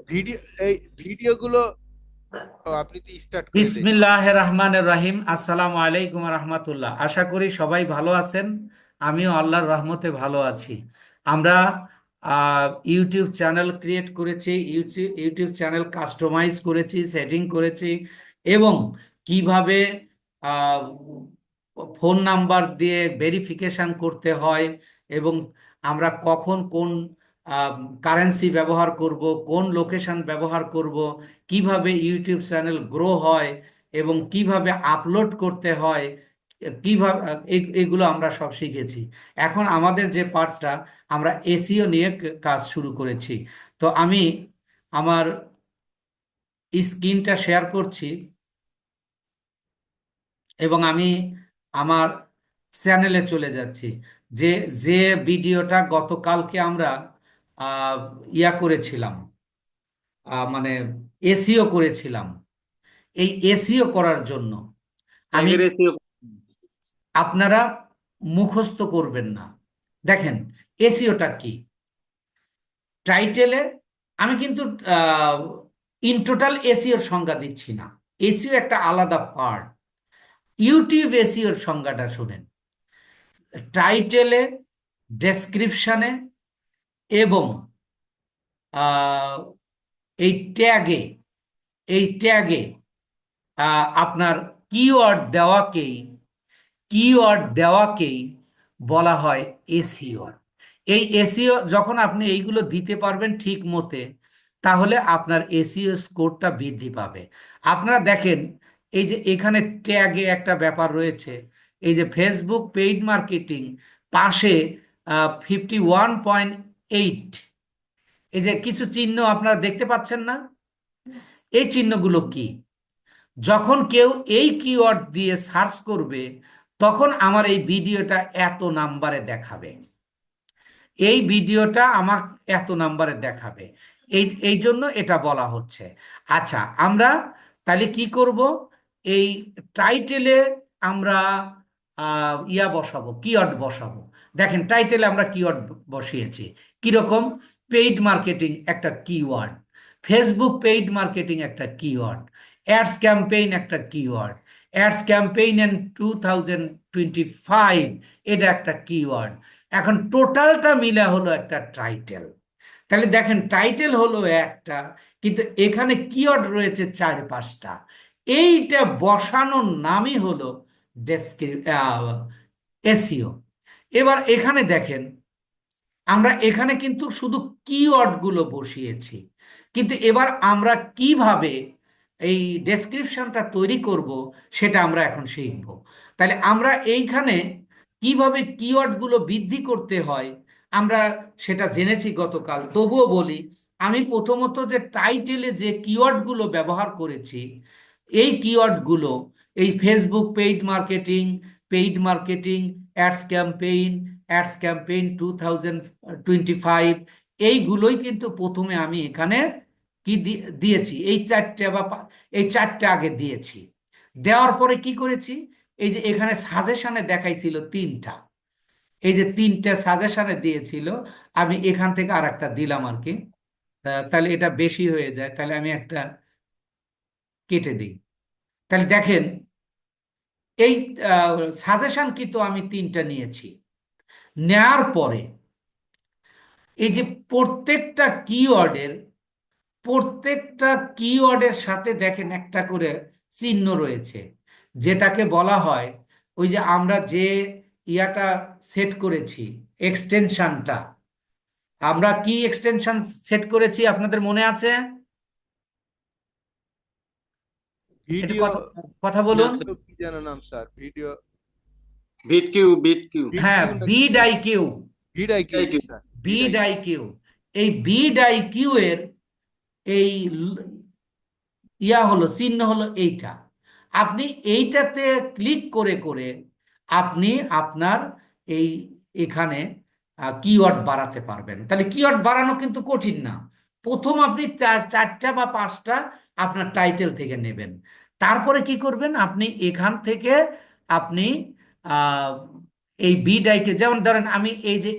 Video এই ভিডিওগুলো আপনি তো স্টার্ট করে দেন। বিসমিল্লাহির রহমানির রহিম। আসসালামু আলাইকুম রহমতুল্লাহ। আশা করি সবাই ভালো আছেন। আমিও আল্লাহর রহমতে ভালো আছি। আমরা ইউটিউব চ্যানেল ক্রিয়েট করেছি, ইউটিউব ইউটিউব চ্যানেল কাস্টমাইজ করেছি, সেটিং করেছি, এবং কিভাবে আহ, ফোন নাম্বার দিয়ে ভেরিফিকেশন করতে হয়, এবং আমরা কখন কোন কারেন্সি ব্যবহার করব, কোন লোকেশন ব্যবহার করব, কিভাবে ইউটিউব চ্যানেল গ্রো হয় এবং কিভাবে আপলোড করতে হয়, কিভাবে এগুলো আমরা সব শিখেছি। এখন আমাদের যে পার্টটা, আমরা এসইও নিয়ে কাজ শুরু করেছি। তো আমি আমার স্ক্রিনটা শেয়ার করছি, এবং আমি আমার চ্যানেলে চলে যাচ্ছি। যে যে ভিডিওটা গতকালকে আমরা আহ, ইয়া করেছিলাম, মানে এসইও করেছিলাম, এই এসইও করার জন্য আমি, ট্যাগের এসইও। আপনারা মুখস্থ করবেন না। দেখেন এসইওটা কি। টাইটেলে আমি কিন্তু ইন টোটাল এসইওর সংজ্ঞা দিচ্ছি না। এসইও একটা আলাদা পার্ট। ইউটিউব এসইওর সংজ্ঞাটা শুনেন। টাইটেলে, ডেসক্রিপশনে, এবং আহ, এই ট্যাগে, এই ট্যাগে আপনার কিওয়ার্ড দেওয়াকেই বলা হয় এসইও। এই এসইও যখন আপনি এইগুলো দিতে পারবেন ঠিক মতে, তাহলে আপনার এসইও স্কোরটা বৃদ্ধি পাবে। আপনারা দেখেন, এই যে এখানে ট্যাগে একটা ব্যাপার রয়েছে, এই যে ফেসবুক পেইড মার্কেটিং, পাশে 51.8, এই যে কিছু চিহ্ন আপনারা দেখতে পাচ্ছেন না? এই চিহ্নগুলো কি? যখন কেউ এই কিওয়ার্ড দিয়ে সার্চ করবে, তখন আমার এই ভিডিওটা এত নাম্বারে দেখাবে, এই ভিডিওটা আমার এত নাম্বারে দেখাবে। এই এই জন্য এটা বলা হচ্ছে। আচ্ছা, আমরা তাহলে কি করব? এই টাইটেলে আমরা ইয়া বসাবো, কিওয়ার্ড বসাবো। দেখেন টাইটেলে আমরা কিওয়ার্ড বসিয়েছি কিরকম। পেইড মার্কেটিং একটা কিওয়ার্ড, ফেসবুক পেইড মার্কেটিং একটা কিওয়ার্ড, অ্যাডস ক্যাম্পেইন একটা কিওয়ার্ড, অ্যাডস ক্যাম্পেইন ইন 2025 এটা একটা কিওয়ার্ড। এখন টোটালটা মিলা হলো একটা টাইটেল। তাহলে দেখেন টাইটেল হলো একটা, কিন্তু এখানে কিওয়ার্ড রয়েছে 4-5টা। এইটা বসানোর নামই হলো এসইও। এবার এখানে দেখেন, আমরা এখানে কিন্তু শুধু কিওয়ার্ড গুলো বসিয়েছি, কিন্তু এবার আমরা কিভাবে এই ডেসক্রিপশনটা তৈরি করব, সেটা আমরা এখন শিখব। তাহলে আমরা এইখানে কিভাবে কিওয়ার্ড গুলো বৃদ্ধি করতে হয় আমরা সেটা জেনেছি গতকাল। তবুও বলি, আমি প্রথমত যে টাইটেলে যে কিওয়ার্ড গুলো ব্যবহার করেছি, এই কিওয়ার্ড গুলো, এই Facebook paid marketing, ads campaign 2025, এইগুলোই কিন্তু প্রথমে আমি এখানে কি দিয়েছি, এই চারটে এই চারটে আগে দিয়েছি। দেওয়ার পরে কি করেছি, এই যে এখানে সাজেশনে দেখাইছিল 3টা, এই যে 3টে সাজেশনে দিয়েছিল, আমি এখান থেকে আর একটা দিলাম আর কি। তাহলে এটা বেশি হয়ে যায়, তাহলে আমি একটা কেটে দিই। তাহলে দেখেন, এই সাজেশন কিন্তু আমি 3টা নিয়েছি। নেয়ার পরে এই যে প্রত্যেকটা কিওয়ার্ডের সাথে দেখেন একটা করে চিহ্ন রয়েছে, যেটাকে বলা হয়, ওই যে আমরা যে ইয়াটা সেট করেছি, এক্সটেনশনটা, আমরা কি এক্সটেনশন সেট করেছি আপনাদের মনে আছে? এটা ভিডিও কথা কথা বলুন। আছে। ভিডিও কি যেন নাম sir? Video bit Q. Vid হ্যাঁ, কিউ নাকি bid sir? IQ. VidIQ bit Q. Sir, vid bid IQ. IQ. এই বিড আইকিউ এর এই ইয়া হলো, চিহ্ন হলো এইটা। আপনি এইটাতে ক্লিক করে করে আপনি আপনার এই এখানে কিওয়ার্ড বাড়াতে পারবেন। তাহলে কিওয়ার্ড বাড়ানো কিন্তু কঠিন না। প্রথম আপনি 4টা বা 5টা আপনার টাইটেল থেকে নেবেন। তারপরে কি করবেন, আপনি এখান থেকে আপনি আহ, এই বিডাইকে, যেমন ধরেন আমি এই যে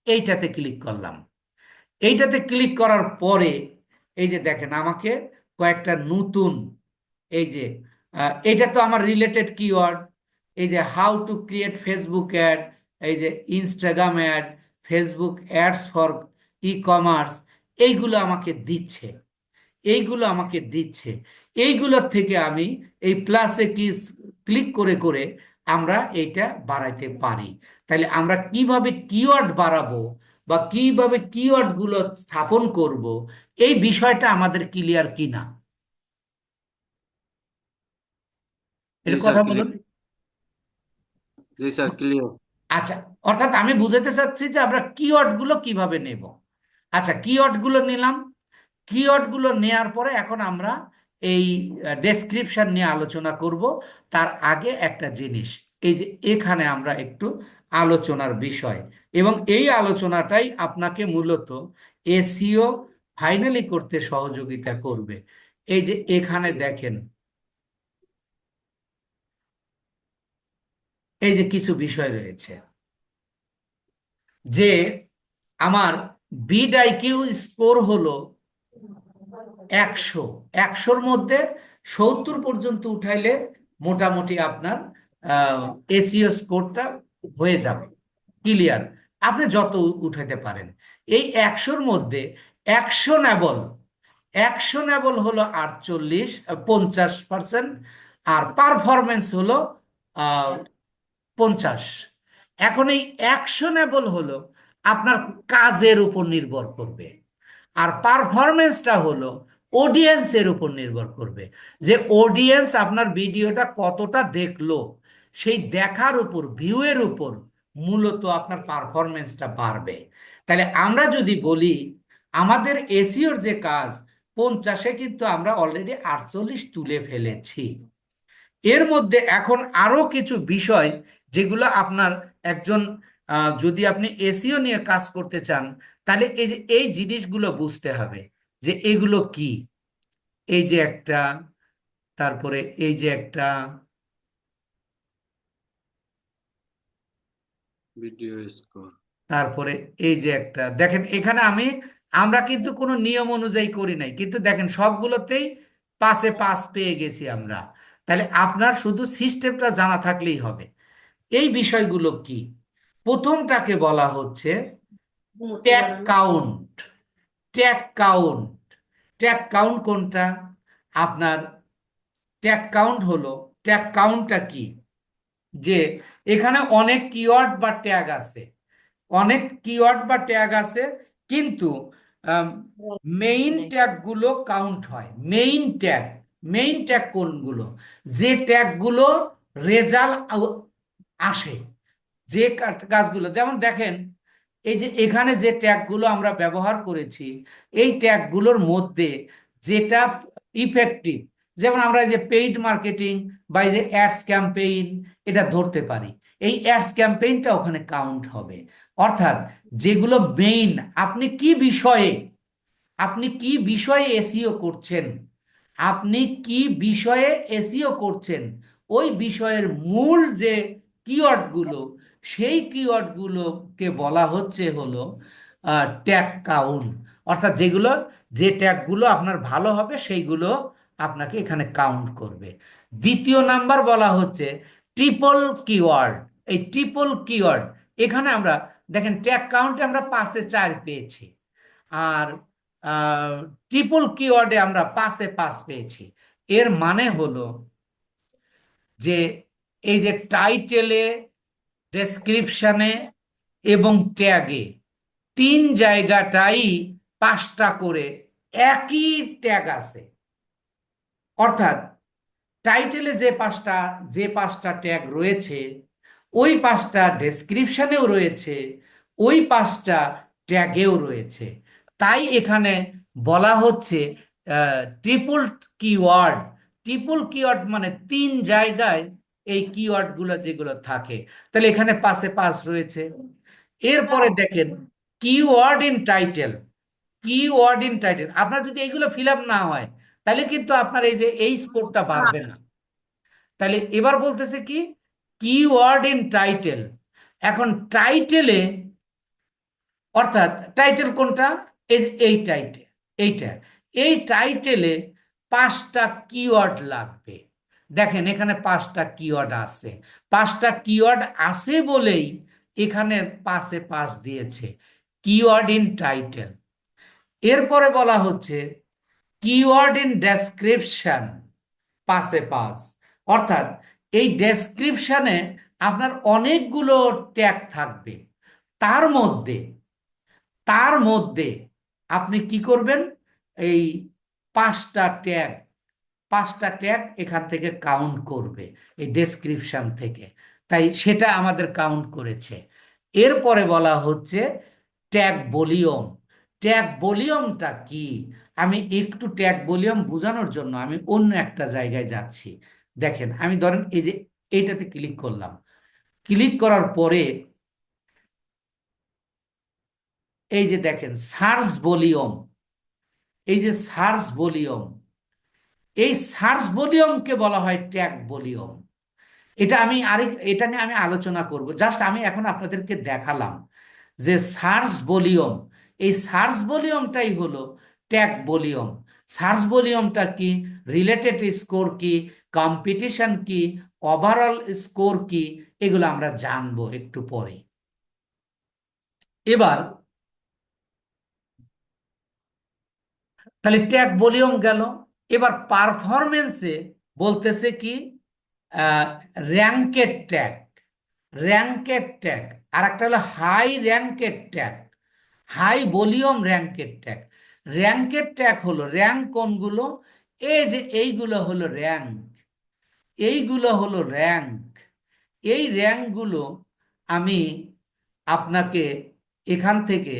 এইটাতে ক্লিক করলাম, এইটাতে ক্লিক করার পরে এই যে দেখেন আমাকে কয়েকটা নতুন, এই যে এটা তো আমার রিলেটেড কিওয়ার্ড। এই যে how to create Facebook ad, এই যে Instagram ad, Facebook ads for e commerce, এইগুলো আমাকে দিচ্ছে, এইগুলো আমাকে দিচ্ছে। এইগুলোর থেকে আমি এই প্লাসে কি ক্লিক করে করে আমরা এইটা বাড়াইতে পারি। তাহলে আমরা কিভাবে কিওয়ার্ড বাড়াবো বা কিভাবে কিওয়ার্ড গুলো স্থাপন করব, এই বিষয়টা আমাদের ক্লিয়ার কিনা, জি এটা স্যার, কথা বলুন। ক্লিয়ার। জি স্যার, ক্লিয়ার। আচ্ছা, অর্থাৎ আমি বুঝাতে চাচ্ছি যে আমরা কিওয়ার্ড গুলো কিভাবে নেব। আচ্ছা, কিওয়ার্ড গুলো নিলাম, কিওয়ার্ড গুলো নেয়ার পরে এখন আমরা এই ডেসক্রিপশন নিয়ে আলোচনা করব। তার আগে একটা জিনিস, এই যে এখানে আমরা একটু আলোচনার বিষয়, এবং এই আলোচনাটাই আপনাকে মূলত এসইও ফাইনালি করতে সহযোগিতা করবে। এই যে এখানে দেখেন, এই যে কিছু বিষয় রয়েছে যে আমার বিড আইকিউ স্কোর হলো 100, 100-র মধ্যে 70 পর্যন্ত উঠাইলে মোটামুটি আপনার এসইও স্কোরটা হয়ে যাবে ক্লিয়ার। আপনি যত উঠাইতে পারেন, এই 100-র মধ্যে অ্যাকশনেবল, অ্যাকশনেবল হলো 48, 50%, আর পারফরমেন্স হলো 50। এখন এই অ্যাকশনেবল হলো আপনার কাজের উপর নির্ভর করবে, আর পারফরমেন্সটা হলো অডিয়েন্সের উপর নির্ভর করবে, যে অডিয়েন্স আপনার ভিডিওটা কতটা দেখলো, সেই দেখার উপর, ভিউয়ের উপর মূলত আপনার পারফরমেন্সটা বাড়বে। তাহলে আমরা যদি বলি আমাদের এসইওর যে কাজ 50-এ, কিন্তু আমরা অলরেডি 48 তুলে ফেলেছি। এর মধ্যে এখন আরো কিছু বিষয় যেগুলো আপনার একজন যদি আপনি এসইও নিয়ে কাজ করতে চান, তাহলে এই যে এই জিনিসগুলো বুঝতে হবে যে এগুলো কি। এই যে একটা, তারপরে এই যে একটা, ভিডিও স্কোর। তারপরে এই যে একটা, দেখেন এখানে আমরা কিন্তু কোনো নিয়ম অনুযায়ী করি নাই, কিন্তু দেখেন সবগুলোতেই 5-এ 5 পেয়ে গেছি আমরা। তাহলে আপনার শুধু সিস্টেমটা জানা থাকলেই হবে। এই বিষয়গুলো কি? প্রথমটাকে বলা হচ্ছে tag count. Tag count, tag count কোনটা? আপনার ট্যাগ কাউন্ট হলো, ট্যাগ কাউন্টটা কি, যে এখানে অনেক কিওয়ার্ড বা ট্যাগ আছে, অনেক কিওয়ার্ড বা ট্যাগ আছে, কিন্তু মেইন ট্যাগ গুলো কাউন্ট হয়। মেইন ট্যাগ, মেইন ট্যাগ কোনগুলো? যে ট্যাগগুলো রেজাল্ট আসে, যে কাজগুলো, যেমন দেখেন এই যে এখানে যে ট্যাগগুলো আমরা ব্যবহার করেছি, এই ট্যাগগুলোর মধ্যে যেটা ইফেক্টিভ, যেমন আমরা এই যে পেইড মার্কেটিং বা এই যে অ্যাডস ক্যাম্পেইন, এটা ধরতে পারি, এই অ্যাডস ক্যাম্পেইনটা ওখানে কাউন্ট হবে। অর্থাৎ যেগুলো মেইন, আপনি কি বিষয়ে, আপনি কি বিষয়ে এসইও করছেন, আপনি কি বিষয়ে এসইও করছেন, ওই বিষয়ের মূল যে কিওয়ার্ডগুলো, সেই কিওয়ার্ডগুলোকে বলা হচ্ছে হলো ট্যাগ কাউন্ট। অর্থাৎ যেগুলো, যে ট্যাগগুলো আপনার ভালো হবে সেইগুলো আপনাকে এখানে কাউন্ট করবে। দ্বিতীয় নাম্বার বলা হচ্ছে ট্রিপল কিওয়ার্ড। এই ট্রিপল কিওয়ার্ড, এখানে আমরা দেখেন ট্যাগ কাউন্টে আমরা 5-এ 4 পেয়েছি, আর ট্রিপল কিওয়ার্ডে আমরা 5-এ 5 পেয়েছি। এর মানে হলো যে এই যে টাইটেলে, ডেসক্রিপশনে এবং ট্যাগে, 3 জায়গাটাই 5টা করে একই ট্যাগ আছে। অর্থাৎ টাইটেলে যে পাঁচটা ট্যাগ রয়েছে, ওই 5টা ডেসক্রিপশনেও রয়েছে, ওই 5টা ট্যাগেও রয়েছে। তাই এখানে বলা হচ্ছে ট্রিপল কিওয়ার্ড। ট্রিপল কিওয়ার্ড মানে 3 জায়গায় এই কিওয়ার্ডগুলো যেগুলো থাকে। তাহলে এখানে 5-এ 5 রয়েছে। এরপরে দেখেন keyword in title. Keyword in title, আপনার যদি এইগুলো ফিল আপ না হয়, তাহলে কিন্তু আপনার এই যে এই স্কোরটা বাড়বে না। তাহলে এবার বলতেছে কি, কিওয়ার্ড ইন টাইটেল। এখন টাইটেলে, অর্থাৎ টাইটেল কোনটা? এই যে এই টাইটেল, এইটা, এই টাইটেলে 5টা কিওয়ার্ড লাগবে। দেখেন এখানে 5টা কিওয়ার্ড আছে, 5টা কিওয়ার্ড আছে বলেই এখানে 5-এ 5 দিয়েছে, কিওয়ার্ড ইন টাইটেল। এরপরে বলা হচ্ছে কিওয়ার্ড ইন ডেসক্রিপশন, 5-এ 5। অর্থাৎ এই ডেসক্রিপশনে আপনার অনেকগুলো ট্যাগ থাকবে, তার মধ্যে তার মধ্যে আপনি কি করবেন, এই 5টা ট্যাগ 5টা ট্যাগ এখান থেকে কাউন্ট করবে এই ডেসক্রিপশন থেকে, তাই সেটা আমাদের কাউন্ট করেছে। এরপরে বলা হচ্ছে ট্যাগ ভলিউম। ট্যাগ ভলিউমটা কি, আমি একটু ট্যাগ ভলিউম বোঝানোর জন্য আমি অন্য একটা জায়গায় যাচ্ছি। দেখেন আমি ধরেন এই যে এইটাতে ক্লিক করলাম, ক্লিক করার পরে এই যে দেখেন সার্চ ভলিউম, এই যে সার্চ ভলিউম, এই সার্চ ভলিউমকে বলা হয় ট্যাগ ভলিউম। এটা নিয়ে আমি আলোচনা করব, জাস্ট আমি এখন আপনাদেরকে দেখালাম যে সার্চ ভলিউম, এই সার্চ ভলিউমটাই হলো ট্যাগ ভলিউম। সার্চ ভলিউমটা কি, রিলেটেড স্কোর কি, কম্পিটিশন কি, ওভারঅল স্কোর কি, এগুলো আমরা জানবো একটু পরে। এবার তাহলে ট্যাগ ভলিউম গেল। এবার পারফরমেন্সে বলতেছে কি, র্যাঙ্কেড ট্যাগ, র্যাঙ্কেড ট্যাগ, আর একটা হলো high ranked tag, high volume ranked tag. Ranked tag হলো র্যাঙ্ক কোনগুলো, এই যে এইগুলো হলো র্যাঙ্ক, এইগুলো হলো র্যাঙ্ক। এই র্যাঙ্কগুলো আমি আপনাকে এখান থেকে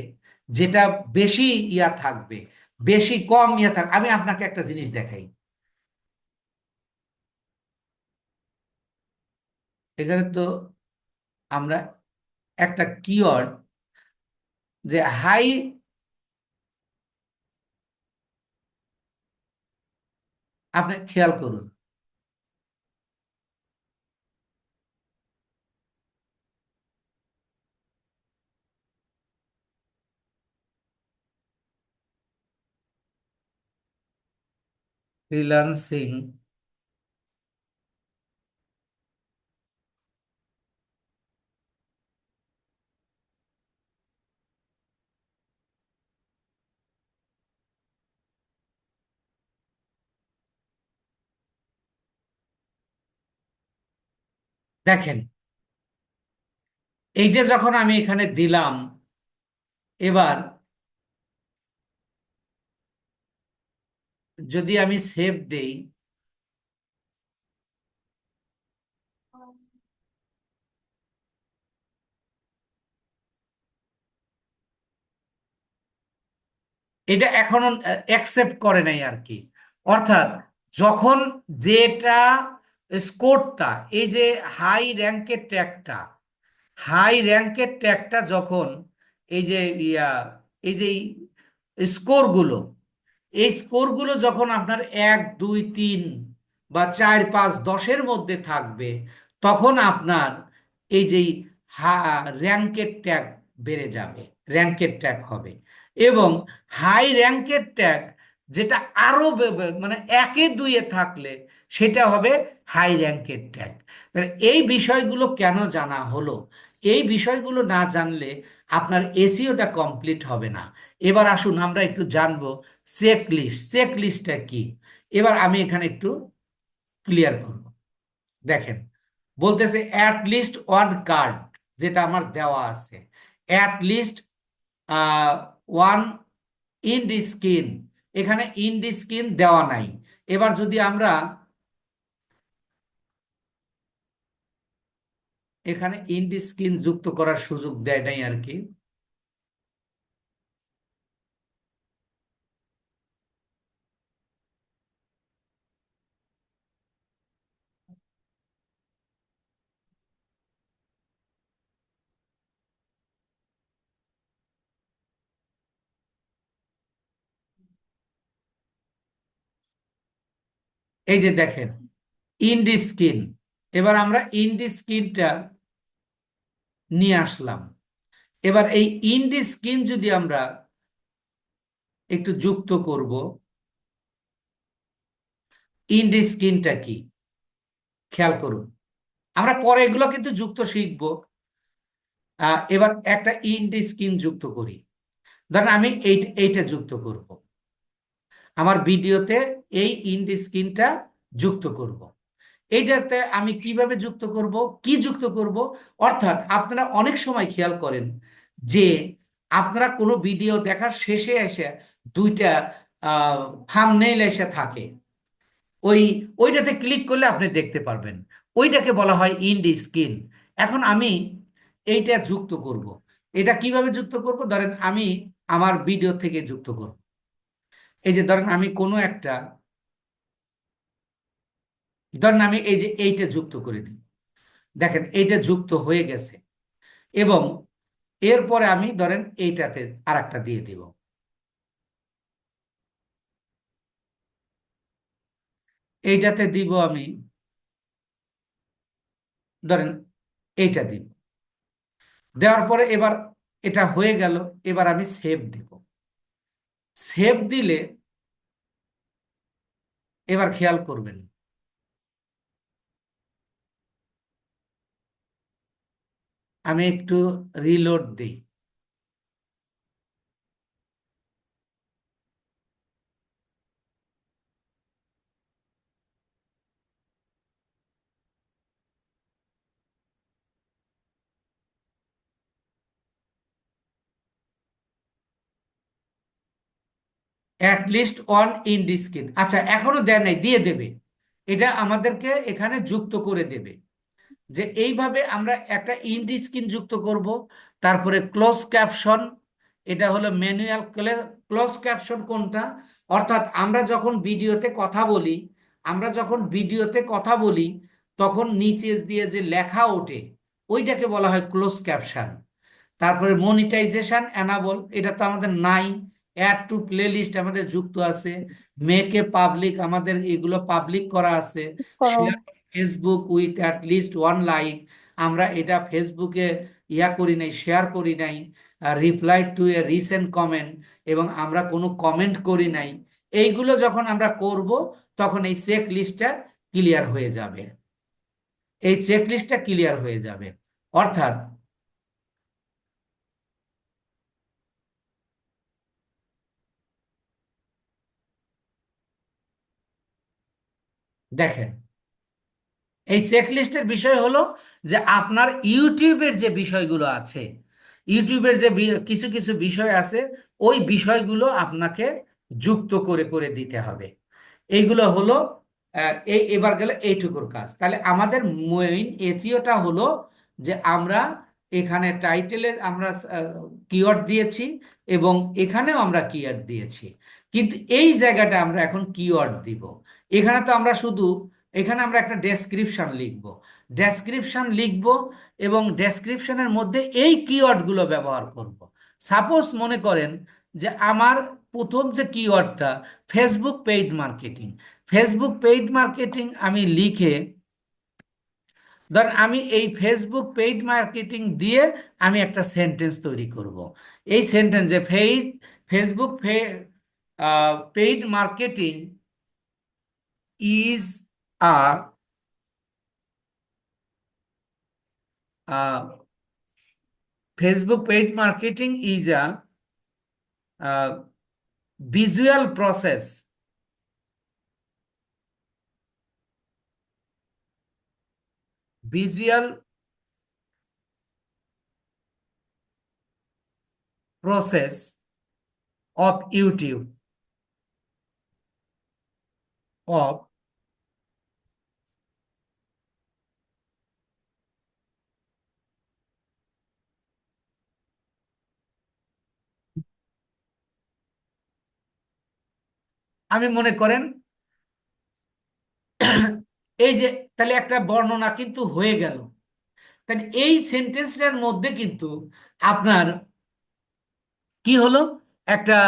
যেটা বেশি ইয়া থাকবে, বেশি কম ইয়া থাকবে, আমি আপনাকে একটা জিনিস দেখাই। এখানে তো আমরা একটা কিওয়ার্ড যে হাই, আপনি খেয়াল করুন, ফ্রিল্যান্সিং, দেখেন এইটা যখন আমি এখানে দিলাম, এবার যদি আমি সেভ দেই, এটা এখনো অ্যাকসেপ্ট করে নাই আর কি। অর্থাৎ যখন যেটা স্কোরটা, এই যে হাই র্যাঙ্কের ট্যাগটা, হাই র্যাঙ্কের ট্যাগটা যখন এই যে ইয়া, এই যে স্কোরগুলো, এই স্কোরগুলো যখন আপনার 1, 2, 3 বা 4, 5, 10-এর মধ্যে থাকবে, তখন আপনার এই যে র্যাঙ্কের ট্যাগ বেড়ে যাবে, র্যাঙ্কের ট্যাগ হবে। এবং হাই র্যাঙ্কের ট্যাগ যেটা আরো মানে 1-2-এ থাকলে সেটা হবে হাই র্যাঙ্কের ট্যাগ। এই বিষয়গুলো কেন জানা হলো, এই বিষয়গুলো না জানলে আপনার এসইওটা কমপ্লিট হবে না। এবার আসুন আমরা একটু জানবো চেক লিস্ট, চেক লিস্টটা কি। এবার আমি এখানে একটু ক্লিয়ার করব। দেখেন বলতেছে অ্যাট লিস্ট ওয়ান কার্ড, যেটা আমার দেওয়া আছে, অ্যাট লিস্ট ওয়ান ইন্ড স্ক্রিন, এখানে ইন্ড স্ক্রিন দেওয়া নাই। এবার যদি আমরা এখানে ইন্ড স্ক্রিন যুক্ত করার সুযোগ দেয় নাই আর কি। এই যে দেখেন ইন্ড স্ক্রিন, এবার আমরা ইন্ড স্ক্রিনটা নিয়ে আসলাম। এবার এই ইন্ড স্ক্রিন যদি আমরা একটু যুক্ত করব, ইন্ড স্ক্রিনটা কি খেয়াল করুন, আমরা পরে এগুলো কিন্তু যুক্ত শিখবো। এবার একটা ইন্ড স্ক্রিন যুক্ত করি। ধরেন আমি এইটা যুক্ত করব, আমার ভিডিওতে এই ইন্ড স্ক্রিনটা যুক্ত করব। এইটাতে আমি কিভাবে যুক্ত করব, কি যুক্ত করব? অর্থাৎ আপনারা অনেক সময় খেয়াল করেন যে আপনারা কোনো ভিডিও দেখার শেষে এসে দুইটা থাম্বনেইল এসে থাকে, ওই ওইটাতে ক্লিক করলে আপনি দেখতে পারবেন, ওইটাকে বলা হয় ইন্ড স্ক্রিন। এখন আমি এইটা যুক্ত করব। এটা কিভাবে যুক্ত করব? ধরেন আমি আমার ভিডিও থেকে যুক্ত করব। এই যে ধরেন আমি কোনো একটা, ধরেন আমি এই যে এইটা যুক্ত করে দিই, দেখেন এইটা যুক্ত হয়ে গেছে। এবং এরপরে আমি ধরেন এইটাতে আরেকটা দিয়ে দিব, এইটাতে দিব আমি, ধরেন এইটা দিব। দেওয়ার পরে এবার এটা হয়ে গেল, এবার আমি সেভ দিব। সেভ দিলে এবার খেয়াল করবেন, আমি একটু রিলোড দিই। অ্যাটলিস্ট ওয়ান ইন স্ক্রিন, আচ্ছা এখনো দেয় নাই, দিয়ে দেবে। এটা আমাদেরকে এখানে যুক্ত করে দেবে যে এইভাবে আমরা একটা ইন্ড স্ক্রিন যুক্ত করব। তারপরে ক্লোজ ক্যাপশন, এটা হলো ম্যানুয়াল ক্লোজ ক্যাপশন কোনটা? অর্থাৎ আমরা যখন ভিডিওতে কথা বলি, আমরা যখন ভিডিওতে কথা বলি তখন নিচে দিয়ে যে লেখা ওঠে ওইটাকে বলা হয় ক্লোজ ক্যাপশন। তারপরে মনিটাইজেশন এনাবল, এটা তো আমাদের নাই। অ্যাড টু প্লেলিস্ট আমাদের যুক্ত আছে। মেকে পাবলিক, আমাদের এগুলো পাবলিক করা আছে। Share Facebook with at least one like, আমরা এটা ফেসবুকে ইয়া করি নাই, শেয়ার করি নাই। Reply to a recent comment, এবং আমরা কোনো কমেন্ট করি নাই। এইগুলো যখন আমরা করব তখন এই চেক লিস্টটা ক্লিয়ার হয়ে যাবে, এই চেক লিস্টটা ক্লিয়ার হয়ে যাবে। অর্থাৎ দেখেন, এই চেকলিস্টের বিষয় হলো যে আপনার ইউটিউবের যে বিষয়গুলো আছে, ইউটিউবের যে কিছু কিছু বিষয় আছে, ওই বিষয়গুলো আপনাকে যুক্ত করে করে দিতে হবে। এইগুলো হলো এই এবার গেলে এইটুকুর কাজ। তাহলে আমাদের মেইন এসইওটা হলো যে আমরা এখানে টাইটেলে আমরা কিওয়ার্ড দিয়েছি এবং এখানেও আমরা কিওয়ার্ড দিয়েছি, কিন্তু এই জায়গাটা আমরা এখন কিওয়ার্ড দিব। এখানে তো আমরা শুধু, এখানে আমরা একটা ডেসক্রিপশন লিখব, ডেসক্রিপশন লিখব এবং ডেসক্রিপশনের মধ্যে এই কিওয়ার্ডগুলো ব্যবহার করব। সাপোজ মনে করেন যে আমার প্রথম যে কিওয়ার্ডটা Facebook paid marketing, Facebook paid marketing আমি লিখে, ধরেন আমি এই ফেসবুক পেইড মার্কেটিং দিয়ে আমি একটা সেন্টেন্স তৈরি করব। এই সেন্টেন্সে Facebook paid marketing is a Facebook paid marketing is a visual process, visual process of YouTube, of আমি মনে করেন এই যে, তাহলে একটা বর্ণনা কিন্তু হয়ে গেল। তাহলে এই সেন্টেন্সটার মধ্যে কিন্তু আপনার কি হলো, একটা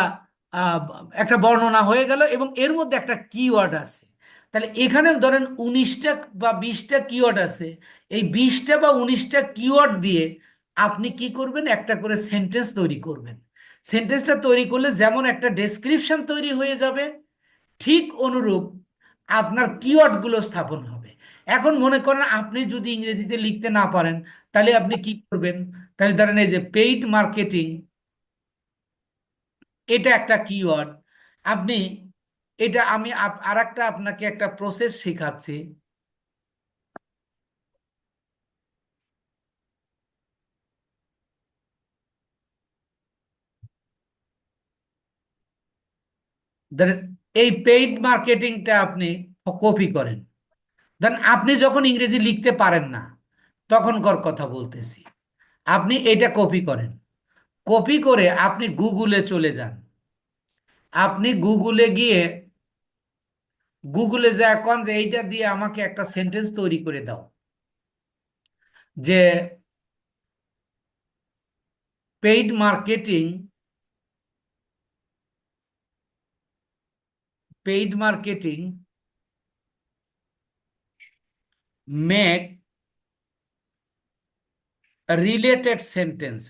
আহ, একটা বর্ণনা হয়ে গেল এবং এর মধ্যে একটা কিওয়ার্ড আছে। তাহলে এখানে ধরেন 19টা বা 20টা কিওয়ার্ড আছে। এই 20টা বা 19টা কিওয়ার্ড দিয়ে আপনি কি করবেন, একটা করে সেন্টেন্স তৈরি করবেন। সেন্টেন্সটা তৈরি করলে যেমন একটা ডেসক্রিপশন তৈরি হয়ে যাবে, ঠিক অনুরূপ আপনার কিওয়ার্ড গুলো স্থাপন হবে। এখন মনে করেন আপনি যদি ইংরেজিতে লিখতে না পারেন, তাহলে আপনি কি করবেন? তাহলে ধরেন এই যে পেইড মার্কেটিং, এটা একটা কিওয়ার্ড। আপনি এটা আমি আর একটা আপনাকে একটা প্রসেস শেখাচ্ছি। ধরেন এই পেইড মার্কেটিংটা আপনি কপি করেন। ধরেন আপনি যখন ইংরেজি লিখতে পারেন না, তখনকার কথা বলতেছি, আপনি এটা কপি করেন। কপি করে আপনি গুগলে চলে যান। আপনি গুগলে গিয়ে গুগলে যা এখন যে এইটা দিয়ে আমাকে একটা সেন্টেন্স তৈরি করে দাও, যে paid marketing, paid marketing make related sentence.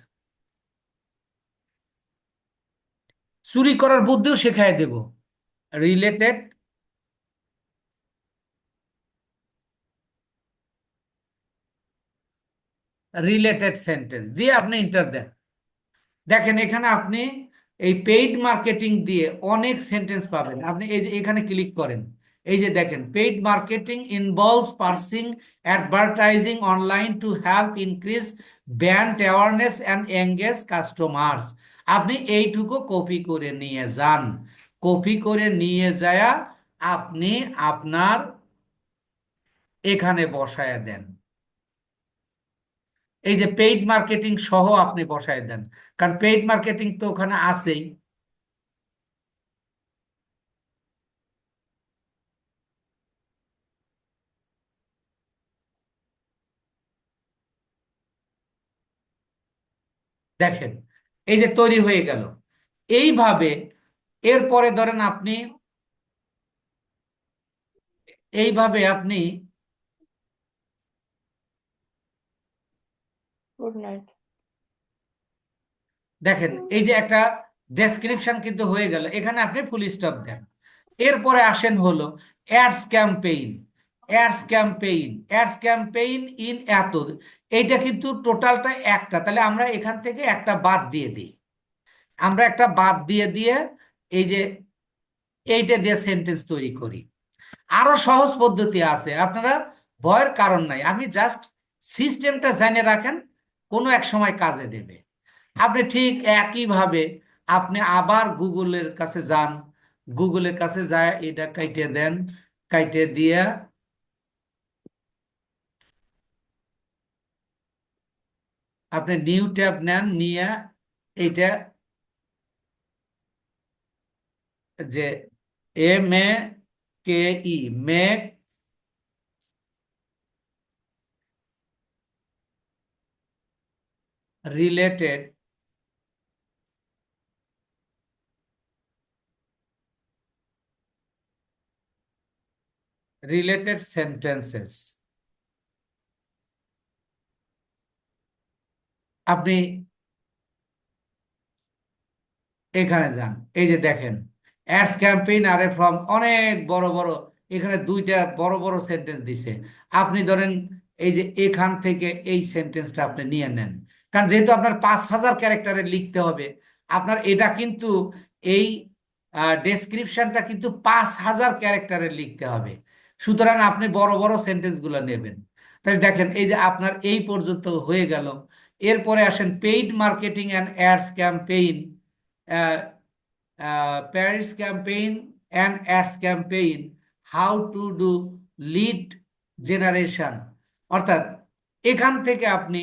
চুরি করার বুদ্ধিও শেখায় দেব। রিলেটেড, রিলেটেড সেন্টেন্স দিয়ে আপনি ইন্টার দেন। দেখেন এখানে আপনি এই পেইড মার্কেটিং দিয়ে অনেক সেন্টেন্স পাবেন। আপনি এই যে এখানে ক্লিক করেন, এই যে দেখেন paid marketing involves parsing advertising online to help increase brand awareness and engage customers. আপনি এইটুকু কপি করে নিয়ে যান। কপি করে নিয়ে যায় আপনি আপনার এখানে বসায় দেন। এই যে পেইড মার্কেটিং সহ আপনি বসায় দেন, কারণ পেইড মার্কেটিং তো ওখানে আছেই। দেখেন এই যে তৈরি হয়ে গেল এইভাবে। এরপরে ধরেন আপনি এইভাবে আপনি গুড নাইট। দেখেন এই যে একটা ডেসক্রিপশন কিন্তু হয়ে গেল, এখানে আপনি ফুল স্টপ দেন। এরপরে আসেন হলো ads campaign. Ads campaign, ads campaign in এত, এইটা কিন্তু টোটালটা একটা, তাহলে আমরা এখান থেকে একটা বাদ দিয়ে দিই। আমরা একটা বাদ দিয়ে দিয়ে এই যে এইটা দিয়ে সেন্টেন্স তৈরি করি। আরো সহজ পদ্ধতি আছে, আপনারা ভয়ের কারণ নাই, আমি জাস্ট সিস্টেমটা জেনে রাখেন, কোনো এক সময় কাজে দেবে। আপনি ঠিক একইভাবে আপনি আবার গুগলের কাছে যান। গুগলের কাছে যায় এটা কাইটে দেন, কাইটে দিয়ে আপনি নিউ ট্যাব নেন, নিয়ে এইটা যে M A K E make related, related sentences. আপনি এখানে যান, এই যে দেখেন অ্যাডস ক্যাম্পেইন আর ফ্রম অনেক বড় বড়, এখানে দুইটা বড় বড় সেন্টেন্স দিছে। আপনি ধরেন এই যে এখান থেকে এই সেন্টেন্সটা আপনি নিয়ে নেন, কারণ যেহেতু আপনার 5,000 ক্যারেক্টারে লিখতে হবে, আপনার এটা কিন্তু এই ডেসক্রিপশনটা কিন্তু 5,000 ক্যারেক্টারে লিখতে হবে। সুতরাং আপনি বড় বড় সেন্টেন্স গুলো নেবেন। তাই দেখেন এই যে আপনার এই পর্যন্ত হয়ে গেল। এরপরে আসেন paid marketing and ads campaign, Paris campaign and ads campaign, how to do lead generation. অর্থাৎ এখান থেকে আপনি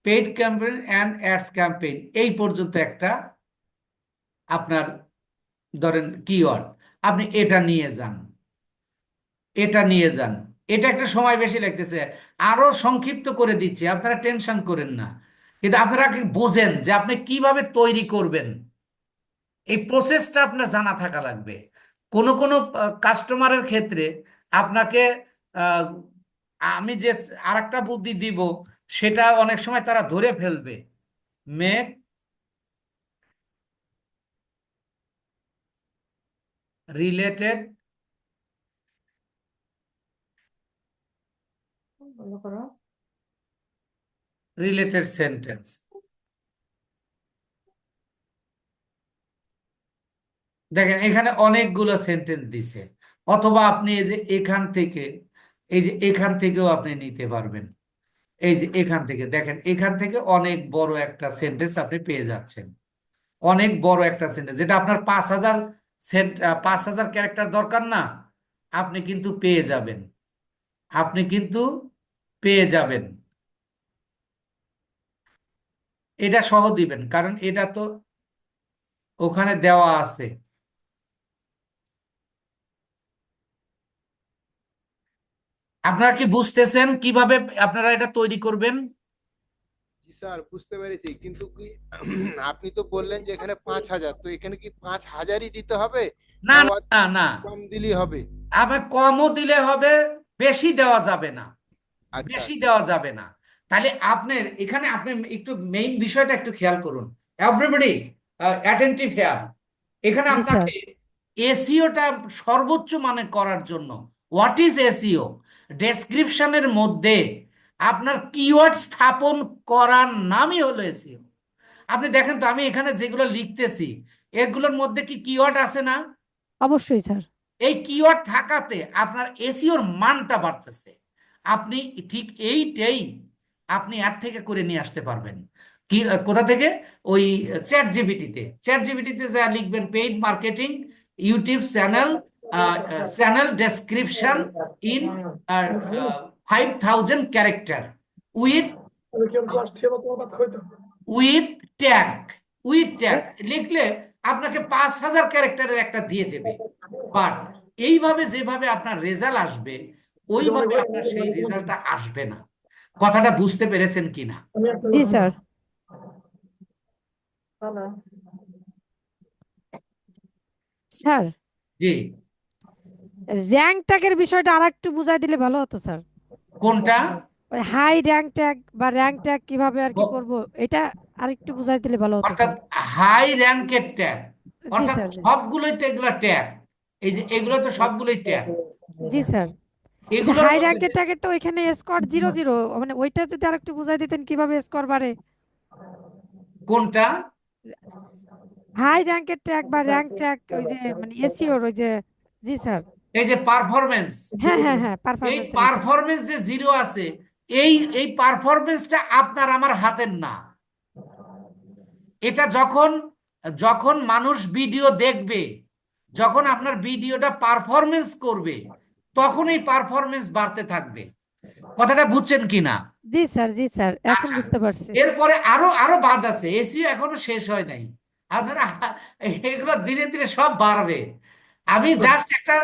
paid campaign and ads campaign এই পর্যন্ত একটা আপনার ধরেন কিওয়ার্ড, আপনি এটা নিয়ে যান, এটা নিয়ে যান। এটা একটা সময় বেশি লাগতেছে, আরো সংক্ষিপ্ত করে দিচ্ছি, আপনারা টেনশন করেন না। কিন্তু আপনারা কি বোঝেন যে আপনি কিভাবে তৈরি করবেন, এই প্রসেসটা আপনার জানা থাকা লাগবে। কোন কোন কাস্টমারের ক্ষেত্রে আপনাকে আহ, আমি যে আরেকটা বুদ্ধি দিব, সেটা অনেক সময় তারা ধরে ফেলবে। Make related related sentence. দেখেন এখানে অনেকগুলো সেন্টেন্স দিছে, অথবা আপনি এই যে এখান থেকে, এই যে এখান থেকেও আপনি নিতে পারবেন। এই যে এখান থেকে দেখেন, এখান থেকে অনেক বড় একটা সেন্টেন্স আপনি পেয়ে যাচ্ছেন, অনেক বড় একটা সেন্টেন্স, যেটা আপনার 5,000 5,000 ক্যারেক্টার দরকার না, আপনি কিন্তু পেয়ে যাবেন, আপনি কিন্তু পেয়ে যাবেন। এটা সহ দিবেন, কারণ এটা তো ওখানে দেওয়া আছে। আপনারা কি বুঝতেছেন কিভাবে আপনারা এটা তৈরি করবেন? জি স্যার, বুঝতে পেরেছি, কিন্তু কি আপনি তো বললেন যে এখানে 5,000, তো এখানে কি 5,000ই দিতে হবে, না না না না না, কম দিলেই হবে? আবার কমও দিলে হবে, বেশি দেওয়া যাবে না, আচ্ছা বেশি আচ্ছা। দেওয়া যাবে না। তাহলে আপনার এখানে আপনি একটু মেইন বিষয়টা একটু খেয়াল করুন, এভরিবডি অ্যাটেন্টিভ হেয়ার। এখানে জি স্যার। আপনাকে এসইওটা সর্বোচ্চ মানে করার জন্য, হোয়াট ইজ এসইও, ডেসক্রিপশনের মধ্যে আপনার কিওয়ার্ড স্থাপন করার নামই হলো এসইও। আপনি দেখেন তো, আমি এখানে যেগুলো লিখতেছি এগুলোর মধ্যে কি কিওয়ার্ড আছে না? অবশ্যই স্যার। এই কিওয়ার্ড থাকাতে আপনার এসইওর মানটা বাড়তেছে। আপনি ঠিক এইটাই আপনি এর থেকে করে নিয়ে আসতে পারবেন। কি কোথা থেকে? ওই চ্যাট জিপিটিতে যা লিখবেন, paid marketing YouTube channel, channel description in 5,000 character with with tag, with tag লিখলে আপনাকে 5,000 ক্যারেক্টারের একটা দিয়ে দেবে। বাট এইভাবে যেভাবে আপনার রেজাল্ট আসবে, ওইভাবে আপনার সেই রেজাল্টটা আসবে না। কথাটা বুঝতে পেরেছেন কিনা? জি স্যার। স্যার, জি। র্যাঙ্ক ট্যাগের বিষয়টা আর একটু বুঝাই দিলে ভালো হতো স্যার। কোনটা? ওই হাই র্যাঙ্ক ট্যাগ বা র্যাঙ্ক ট্যাগ কিভাবে আর কি করব, এটা আর একটু বুঝাই দিলে ভালো হতো অর্থাৎ স্যার। হাই র্যাঙ্কের ট্যাগ, জি অর্থাৎ স্যার। জি সবগুলোই তো এগুলো ট্যাগ। এই যে এগুলো তো সবগুলোই ট্যাগ। জি স্যার। এগুলোর হাই মধ্যে র্যাঙ্কের ট্যাগে তো ওইখানে স্কোর 0 0, মানে ওইটা যদি আর একটু বুঝাই দিতেন কিভাবে স্কোর বাড়ে। কোনটা? হাই র্যাঙ্কের ট্যাগ বা র্যাঙ্ক ট্যাগ, ওই যে মানে এসইওর ওই যে। জি স্যার। এই যে পারফরমেন্স, হ্যাঁ হ্যাঁ হ্যাঁ, এই পারফরমেন্সের বিষয়। পারফরমেন্স যে জিরো আছে, এই এই পারফরমেন্সটা আপনার আমার হাতের না। এটা যখন যখন মানুষ ভিডিও দেখবে, যখন আপনার ভিডিওটা পারফরমেন্স করবে, তখন এই পারফরমেন্স বাড়তে থাকবে। কথাটা বুঝছেন কিনা? জি স্যার। জি স্যার, এখন আচ্ছা, বুঝতে পারছি। এরপরে আরো আরো বাদ আছে, এসিও এখনো শেষ হয় নাই। আপনারা এগুলো ধীরে ধীরে সব বাড়বে। আমি জাস্ট একটা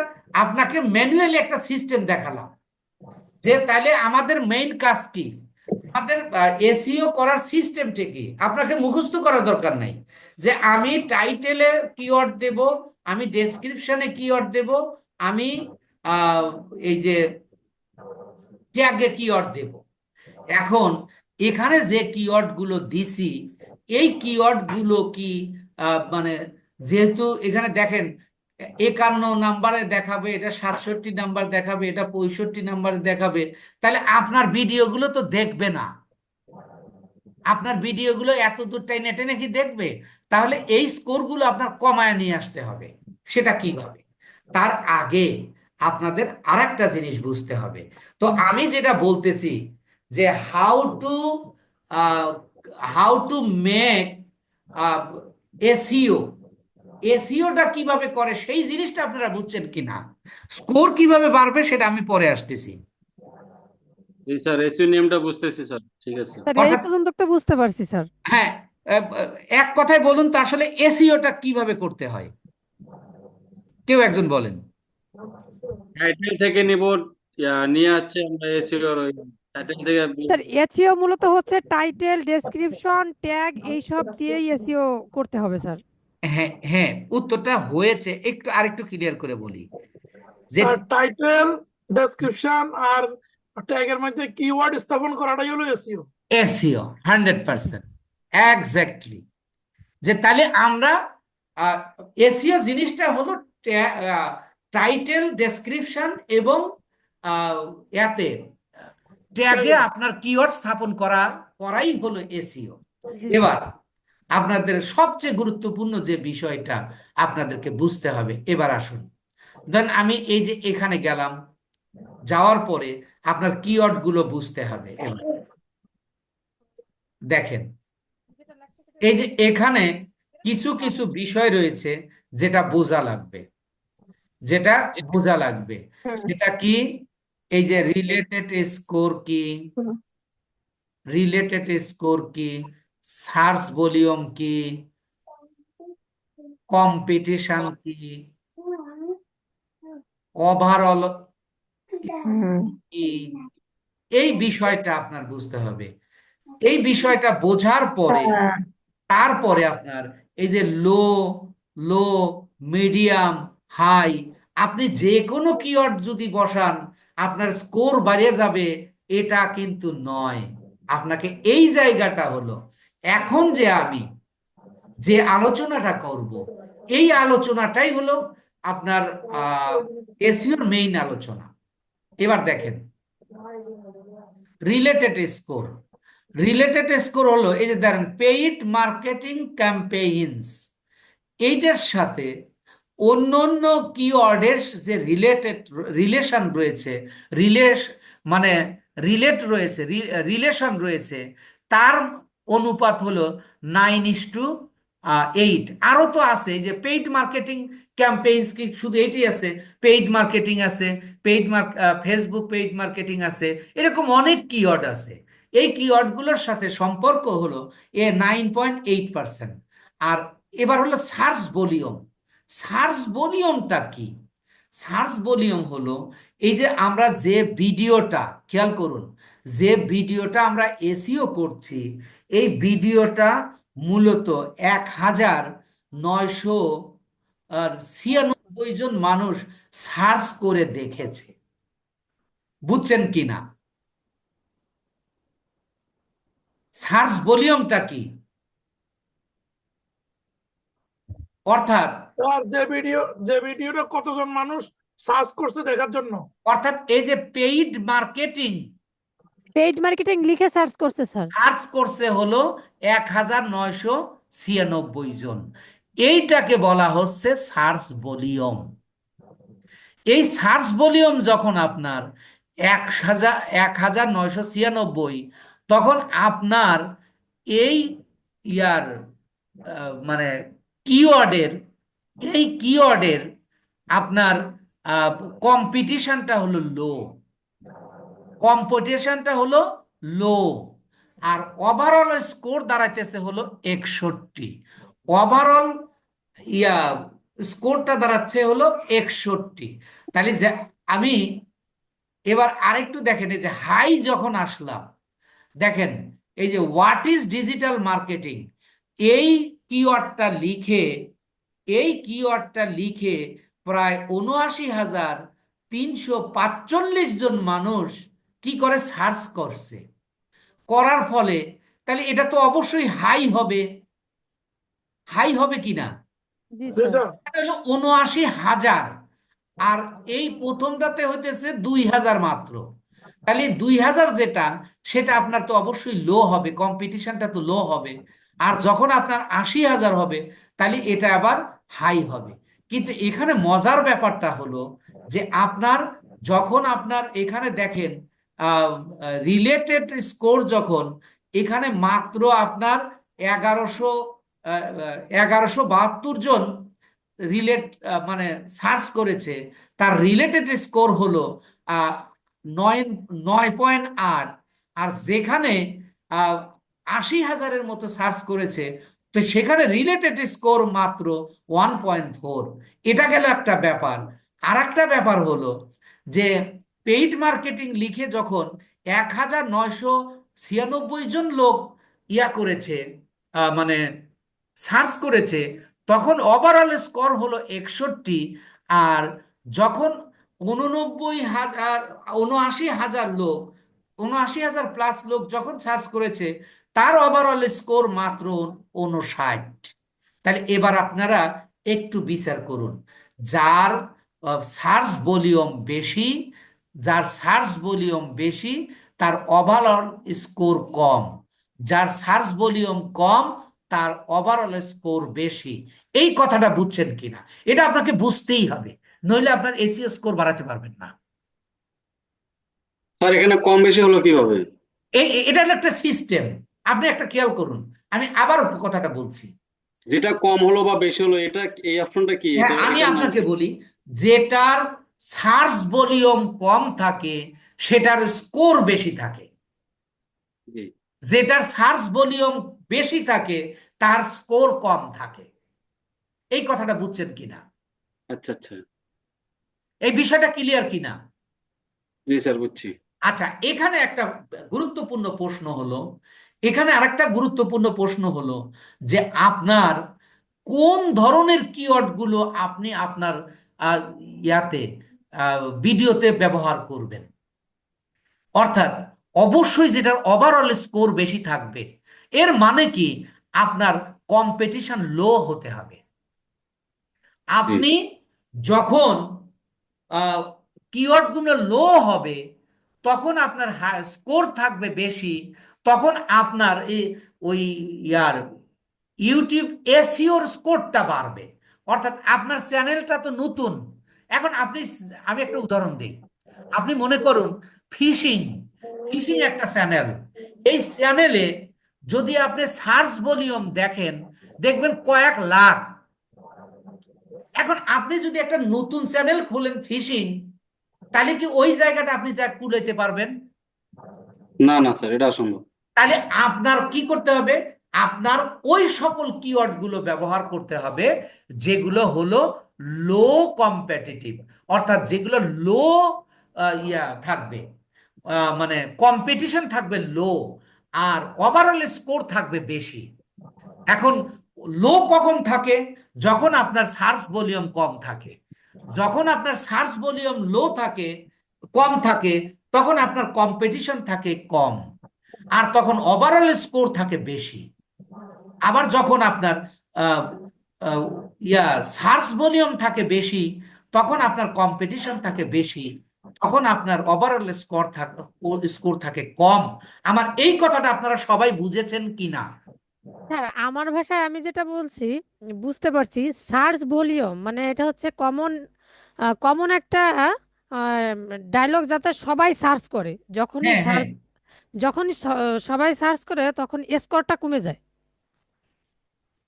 আপনাকে ম্যানুয়ালি একটা সিস্টেম দেখালাম, যে তাহলে আমাদের মেইন কাজ কি, আমাদের এসইও করার সিস্টেমটা কি। আপনাকে মুখস্থ করার দরকার নাই যে আমি টাইটেলে কিওয়ার্ড দেব, আমি ডেসক্রিপশনে কিওয়ার্ড দেব, আমি আহ, এই যে ট্যাগে কিওয়ার্ড দেব। এখন এখানে যে কিওয়ার্ড গুলো দিছি, এই কিওয়ার্ড গুলো কি মানে, যেহেতু এখানে দেখেন 51 নাম্বারে দেখাবে, এটা 67 নাম্বার দেখাবে, এটা 65 নাম্বারে দেখাবে, তাহলে আপনার ভিডিওগুলো তো দেখবে না। আপনার ভিডিওগুলো এত দূর টেনে টেনে কি দেখবে? তাহলে এই স্কোরগুলো আপনার কমায় নিয়ে আসতে হবে। সেটা কিভাবে? তার আগে আপনাদের আরেকটা জিনিস বুঝতে হবে। তো আমি যেটা বলতেছি, যে হাউ টু মেক এসইও, এসইওটা কিভাবে করে সেই জিনিসটা আপনারা বুঝছেন কিনা, স্কোর কিভাবে বাড়বে সেটা আমি পরে আসতেছি। জি স্যার, এসইও নিয়মটা বুঝতেছি স্যার, ঠিক আছে। স্যার এই অর্থাৎ পর্যন্ত তো বুঝতে পারছি স্যার। হ্যাঁ, এক কথায় বলুন তো আসলে এসইওটা কিভাবে করতে হয়, কেউ একজন বলেন। টাইটেল থেকে নিব, নিয়ে আছে আমরা এসইও ওই টাইটেল থেকে স্যার এসইও মূলত হচ্ছে টাইটেল, ডেসক্রিপশন, ট্যাগ এইসব দিয়েই এসইও করতে হবে স্যার। হ্যাঁ হ্যাঁ, উত্তরটা হয়েছে, একটু আরেকটু ক্লিয়ার করে বলি যে স্যার টাইটেল, ডেসক্রিপশন আর ট্যাগের মধ্যে কিওয়ার্ড স্থাপন করাটাই হলো এসইও। SEO 100% exactly. যে তাহলে আমরা এসইও জিনিসটা হলো টাইটেল, ডেসক্রিপশন এবং ইয়াতে ট্যাগে আপনার কিওয়ার্ড স্থাপন করাই হলো এসইও। জি এবার আপনাদের সবচেয়ে গুরুত্বপূর্ণ যে বিষয়টা আপনাদেরকে বুঝতে হবে, এবার আসুন। দেন আমি এই যে এখানে গেলাম, যাওয়ার পরে আপনার কিওয়ার্ড গুলো বুঝতে হবে। এবার দেখেন, এই যে এখানে কিছু কিছু বিষয় রয়েছে যেটা বোঝা লাগবে, যেটা বোঝা লাগবে। সেটা কি? এই যে রিলেটেড স্কোর কি, রিলেটেড স্কোর কি, সার্চ ভলিউম কি, কম্পিটিশন কি, ওভারঅল কি, এই বিষয়টা আপনার বুঝতে হবে। এই বিষয়টা বোঝার পরে তারপরে আপনার এই যে লো, লো, মিডিয়াম, হাই, আপনি যে কোনো কিওয়ার্ড যদি বসান আপনার স্কোর বাড়িয়ে যাবে, এটা কিন্তু নয়। আপনাকে এই জায়গাটা হলো, এখন যে আমি যে আলোচনাটা করব, এই আলোচনাটাই হলো আপনার এসইওর মেইন আলোচনা। এবার দেখেন, রিলেটেড স্কোর। রিলেটেড স্কোর হলো এই যে ধরেন পেইড মার্কেটিং ক্যাম্পেইনস, এইটার সাথে অন্য অন্য কিওয়ার্ডের যে রিলেশন রয়েছে, মানে রিলেশন রয়েছে, তার অনুপাত হলো 9:8। আরো তো আছে, এই যে পেইড মার্কেটিং ক্যাম্পেইনস কি শুধু এইটাই আছে? পেইড মার্কেটিং আছে, ফেসবুক পেইড মার্কেটিং আছে, এরকম অনেক কিওয়ার্ড আছে। এই কিওয়ার্ডগুলোর সাথে সম্পর্ক হলো 9.8%। আর এবার হলো সার্চ ভলিউম। সার্চ ভলিউমটা কি? সার্চ ভলিউম হলো এই যে আমরা যে ভিডিওটা, খেয়াল করুন, যে ভিডিওটা আমরা এসইও করছি, এই ভিডিওটা মূলত 1996 জন মানুষ সার্চ করে দেখেছে। বুঝছেন কিনা? সার্চ ভলিউমটা কি? অর্থাৎ আর যে ভিডিওটা কতজন মানুষ সার্চ করছে দেখার জন্য? অর্থাৎ এই যে পেইড মার্কেটিং লিখে সার্চ করছে স্যার। সার্চ করছে হলো 1996 জন। এইটাকে বলা হচ্ছে সার্চ ভলিউম। এই সার্চ ভলিউম যখন আপনার 1996, তখন আপনার এই ইয়ার মানে কিওয়ার্ডের, এই কিওয়ার্ডের আপনার কম্পিটিশনটা হলো লো, কম্পিটিশনটা হলো লো। আর ওভারঅল স্কোর দাঁড়াইতেছে হলো 61। ওভারঅল ইয়া স্কোরটা দাঁড়াচ্ছে হলো 61। তাহলে যে আমি এবার আরেকটু দেখেন, এই যে হাই যখন আসলাম, দেখেন এই যে হোয়াট ইজ ডিজিটাল মার্কেটিং, এই কিওয়ার্ডটা লিখে, এই কিওয়ার্ডটা লিখে প্রায় 79,345 জন মানুষ কি করে সার্চ করছে। করার ফলে তাহলে এটা তো অবশ্যই হাই হবে। হাই হবে কিনা? জি জি স্যার। স্যার। এটা হলো 79,000, আর এই প্রথমটাতে হইতেছে 2,000 মাত্র। তাহলে 2,000 যেটা, সেটা আপনার তো অবশ্যই লো হবে, কম্পিটিশনটা তো লো হবে। আর যখন আপনার 80,000 হবে, তাহলে এটা আবার হাই হবে। কিন্তু এখানে মজার ব্যাপারটা হলো যে আপনার যখন আপনার এখানে দেখেন রিলেটেড স্কোর, যখন এখানে মাত্র আপনার 1172 জন রিলেট মানে সার্চ করেছে, তার রিলেটেড স্কোর হলো 9.8। আর যেখানে 80,000-এর মতো সার্চ করেছে, তো সেখানে রিলেটেড স্কোর মাত্র 1.4। এটা গেল একটা ব্যাপার। আর একটা ব্যাপার হলো যে পেইড মার্কেটিং লিখে যখন 1996 জন লোক ইয়া করেছে, মানে সার্চ করেছে, তখন ওভারঅল স্কোর হলো 61। আর যখন 79,000 লোক, 79,000 প্লাস লোক যখন সার্চ করেছে, তার ওভারঅল স্কোর মাত্র 59। তাহলে এবার আপনারা একটু বিচার করুন, যার সার্চ ভলিউম বেশি, যার সার্চ ভলিউম বেশি, তার ওভারঅল স্কোর কম, যার সার্চ ভলিউম কম তার ওভারঅল স্কোর বেশি। এই কথাটা বুঝছেন কিনা? এটা আপনাকে বুঝতেই হবে, নইলে আপনার এসইও স্কোর বাড়াতে পারবেন না। স্যার এখানে কম বেশি হলো কিভাবে? এটা হলো একটা সিস্টেম। আপনি একটা খেয়াল করুন, আমি আবার কথাটা বলছি। যেটা কম হলো বা বেশি হলো, এটা এই অপশনটা কি? হ্যাঁ, এটা আমি এটার নাম আপনাকে কি? বলি, যেটার সার্চ ভলিউম কম থাকে সেটার স্কোর বেশি থাকে, জি। যেটার সার্চ ভলিউম বেশি থাকে তার স্কোর কম থাকে। এই কথাটা বুঝছেন কিনা? আচ্ছা আচ্ছা। এই বিষয়টা ক্লিয়ার কিনা? জি স্যার, বুঝছি। আচ্ছা, এখানে একটা গুরুত্বপূর্ণ প্রশ্ন হলো, যে আপনার কোন ধরনের কিওয়ার্ড গুলো আপনি আপনার আহ, ইয়াতে ভিডিওতে ব্যবহার করবেন। অর্থাৎ অবশ্যই যেটার ওভারঅল স্কোর বেশি থাকবে, এর মানে কি আপনার কম্পিটিশন লো হতে হবে। জি। আপনি যখন কিওয়ার্ড গুলো লো হবে তখন আপনার স্কোর থাকবে বেশি, তখন আপনার ওই ইয়ার ইউটিউব এসইওর স্কোরটা বাড়বে। অর্থাৎ আপনার চ্যানেলটা তো নতুন। এখন আমি একটা উদাহরণ দিই। আপনি মনে করুন ফিশিং ফিশিং একটা চ্যানেল। এই চ্যানেলে যদি আপনি সার্চ ভলিউম দেখেন, দেখবেন কয়েক লাখ। এখন আপনি যদি একটা নতুন চ্যানেল খোলেন ফিশিং, তাহলে কি ওই জায়গাটা আপনি যা কুলাইতে পারবেন? না না স্যার, এটা অসম্ভব। তাহলে আপনার কি করতে হবে? আপনার ওই সকল কিওয়ার্ড গুলো ব্যবহার করতে হবে যেগুলো হলো লো কম্পিটিটিভ, অর্থাৎ যেগুলো লো থাকবে, মানে কম্পিটিশন থাকবে লো, আর ওভারঅল স্কোর থাকবে বেশি। এখন লো কখন থাকে? যখন আপনার সার্চ ভলিউম কম থাকে। যখন আপনার সার্চ ভলিউম লো থাকে, কম থাকে, তখন আপনার কম্পিটিশন থাকে কম, আর তখন ওভারঅল স্কোর থাকে বেশি। আবার যখন আপনার আহ, আহ, সার্চ ভলিউম থাকে বেশি, তখন আপনার কম্পিটিশন থাকে বেশি, তখন আপনার ওভারঅল স্কোর থাকে কম। আমার এই কথাটা আপনারা সবাই বুঝেছেন কিনা? স্যার আমার ভাষায় আমি যেটা বলছি বুঝতে পারছি, সার্চ ভলিউম মানে এটা হচ্ছে কমন কমন একটা ডায়লগ, যাতে সবাই সার্চ করে। হ্যাঁ, হ্যাঁ, যখনই সবাই সার্চ করে তখন স্কোরটা কমে যায়।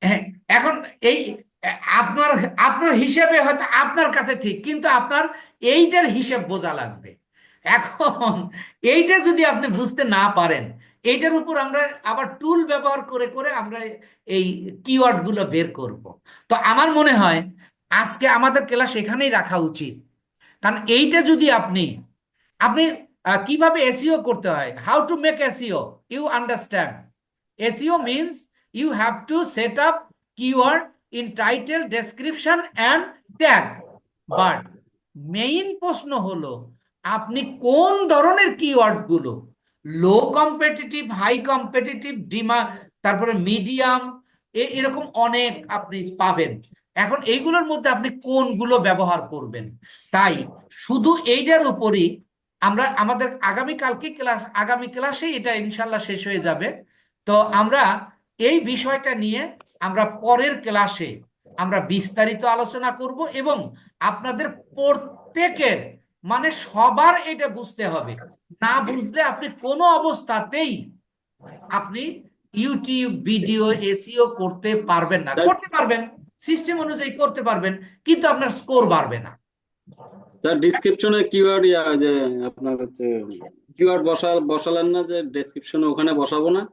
হ্যাঁ। এখন এই আপনার আপনার হিসেবে হয়তো আপনার কাছে ঠিক, কিন্তু আপনার এইটার হিসেব বোঝা লাগবে। এখন এইটা যদি আপনি বুঝতে না পারেন, এইটার উপর আমরা আবার টুল ব্যবহার করে করে আমরা এই কিওয়ার্ড গুলো বের করব। তো আমার মনে হয় আজকে আমাদের ক্লাস এখানেই রাখা উচিত। কারণ এইটা যদি আপনি আপনি কিভাবে এসইও করতে হয়, how to make SEO, you understand. SEO means you have to set up keyword in title, description and tag. But main প্রশ্ন হলো আপনি কোন ধরনের কিওয়ার্ড গুলো low competitive, high competitive, demand, তারপরে মিডিয়াম, এরকম অনেক আপনি পাবেন। এখন এইগুলোর মধ্যে আপনি কোনগুলো ব্যবহার করবেন। তাই শুধু এইটার উপরই আমরা আমাদের আগামী ক্লাসে এটা ইনশাল্লাহ শেষ হয়ে যাবে। তো আমরা এই বিষয়টা নিয়ে আমরা পরের ক্লাসে আমরা বিস্তারিত আলোচনা করব, এবং আপনাদের প্রত্যেকের মানে সবার এটা বুঝতে হবে। না বুঝলে আপনি কোনো অবস্থাতেই আপনি ইউটিউব ভিডিও এসইও করতে পারবেন না। স্যার, করতে পারবেন, সিস্টেম অনুযায়ী করতে পারবেন, কিন্তু আপনার স্কোর বাড়বে না। স্যার ডিসক্রিপশনে কিওয়ার্ড যে আপনার হচ্ছে কিওয়ার্ড বসালেন না, যে ডেসক্রিপশনে ওখানে বসাবো না?